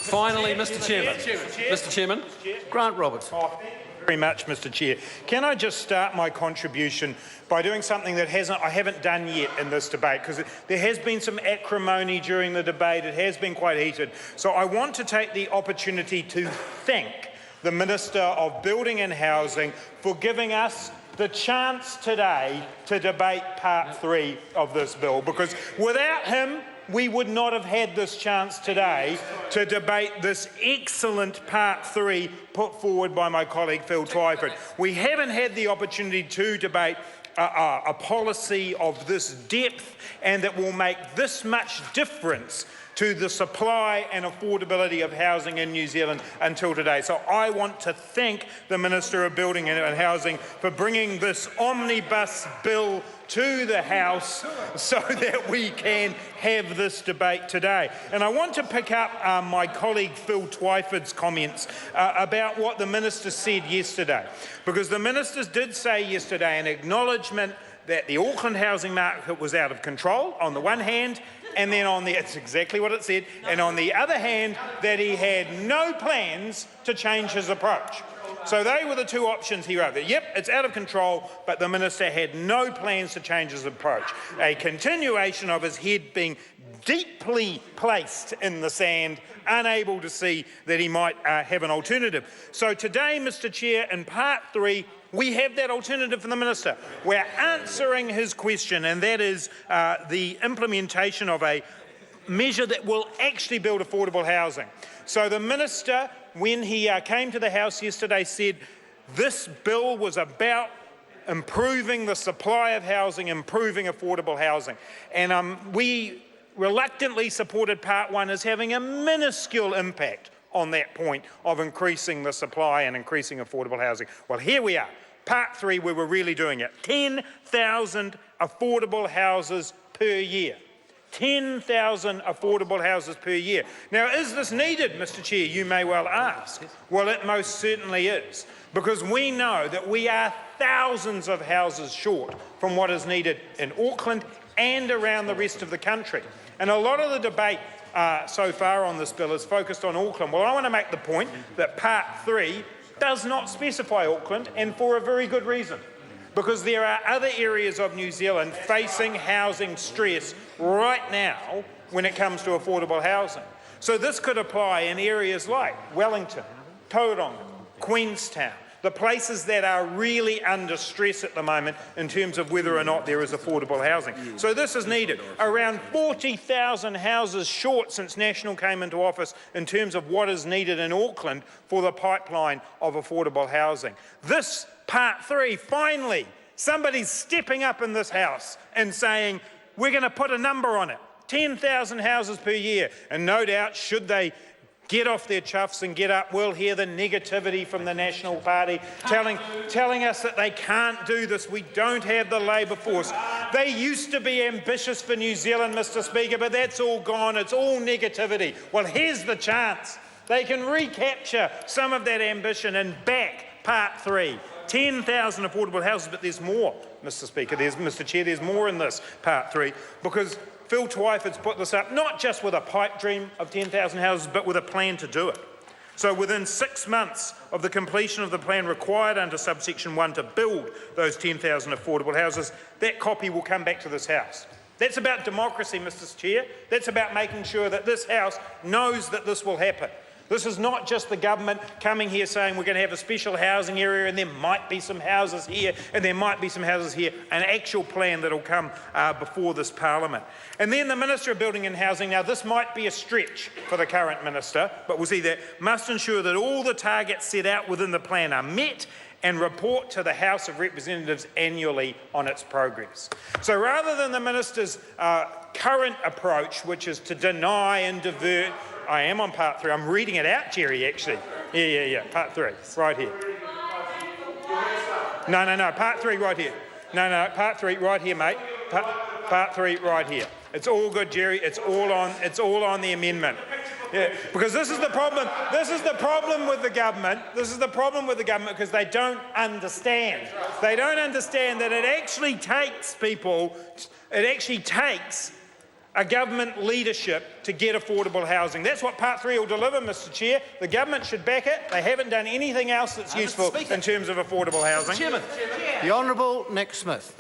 Finally, Mr. Chairman. Mr. Chairman. Grant Roberts. Thank you very much, Mr. Chair. Can I just start my contribution by doing something that I haven't done yet in this debate, because there has been some acrimony during the debate. It has been quite heated. So I want to take the opportunity to thank the Minister of Building and Housing for giving us the chance today to debate Part 3 of this bill, because without him, we would not have had this chance today to debate this excellent Part 3 put forward by my colleague Phil Twyford. We haven't had the opportunity to debate a policy of this depth and that will make this much difference to the supply and affordability of housing in New Zealand until today. So I want to thank the Minister of Building and Housing for bringing this omnibus bill to the House so that we can have this debate today. And I want to pick up my colleague Phil Twyford's comments about what the Minister said yesterday, because the Minister did say yesterday an acknowledgement that the Auckland housing market was out of control on the one hand, and then it's exactly what it said, and on the other hand, that he had no plans to change his approach. So they were the two options he wrote. Yep, it's out of control, but the Minister had no plans to change his approach. A continuation of his head being deeply placed in the sand, unable to see that he might have an alternative. So today, Mr. Chair, in Part 3, we have that alternative from the Minister. We're answering his question, and that is the implementation of a measure that will actually build affordable housing. So the Minister, when he came to the House yesterday, said this bill was about improving the supply of housing, improving affordable housing. And we reluctantly supported Part 1 as having a minuscule impact on that point of increasing the supply and increasing affordable housing. Well, here we are, Part 3, where we're really doing it. 10,000 affordable houses per year. 10,000 affordable houses per year. Now, is this needed, Mr. Chair? You may well ask. Well, it most certainly is, because we know that we are thousands of houses short from what is needed in Auckland and around the rest of the country. And a lot of the debate so far on this bill is focused on Auckland. Well, I want to make the point that Part 3 does not specify Auckland, and for a very good reason, because there are other areas of New Zealand facing housing stress right now when it comes to affordable housing. So this could apply in areas like Wellington, Tauranga, Queenstown, the places that are really under stress at the moment in terms of whether or not there is affordable housing. So this is needed. Around 40,000 houses short since National came into office in terms of what is needed in Auckland for the pipeline of affordable housing. This Part 3, finally, somebody's stepping up in this House and saying, we're going to put a number on it, 10,000 houses per year. And no doubt, should they get off their chuffs and get up, we'll hear the negativity from the National Party telling us that they can't do this. We don't have the labour force. They used to be ambitious for New Zealand, Mr. Speaker, but that's all gone. It's all negativity. Well, here's the chance. They can recapture some of that ambition and back Part 3. 10,000 affordable houses, but there's more, Mr. Speaker. Mr. Chair, there's more in this Part 3, because Phil Twyford's put this up not just with a pipe dream of 10,000 houses, but with a plan to do it. So within 6 months of the completion of the plan required under subsection 1 to build those 10,000 affordable houses, that copy will come back to this House. That's about democracy, Mr. Chair. That's about making sure that this House knows that this will happen. This is not just the government coming here saying we're going to have a special housing area and there might be some houses here and there might be some houses here, an actual plan that will come before this Parliament. And then the Minister of Building and Housing, now this might be a stretch for the current Minister, but we'll see that, must ensure that all the targets set out within the plan are met and report to the House of Representatives annually on its progress. So rather than the Minister's current approach, which is to deny and divert, I am on Part 3. I'm reading it out, Jerry, actually. Yeah. Part 3, right here. No. Part 3, right here. No. Part 3, right here, mate. Part 3, right here. It's all good, Jerry. It's all on the amendment. Yeah, because this is the problem. This is the problem with the government. This is the problem with the government because they don't understand. They don't understand that it actually takes people. It actually takes a government leadership to get affordable housing. That's what Part 3 will deliver, Mr Chair. The government should back it. They haven't done anything else that's useful in terms of affordable housing. Chairman. The Honourable Nick Smith.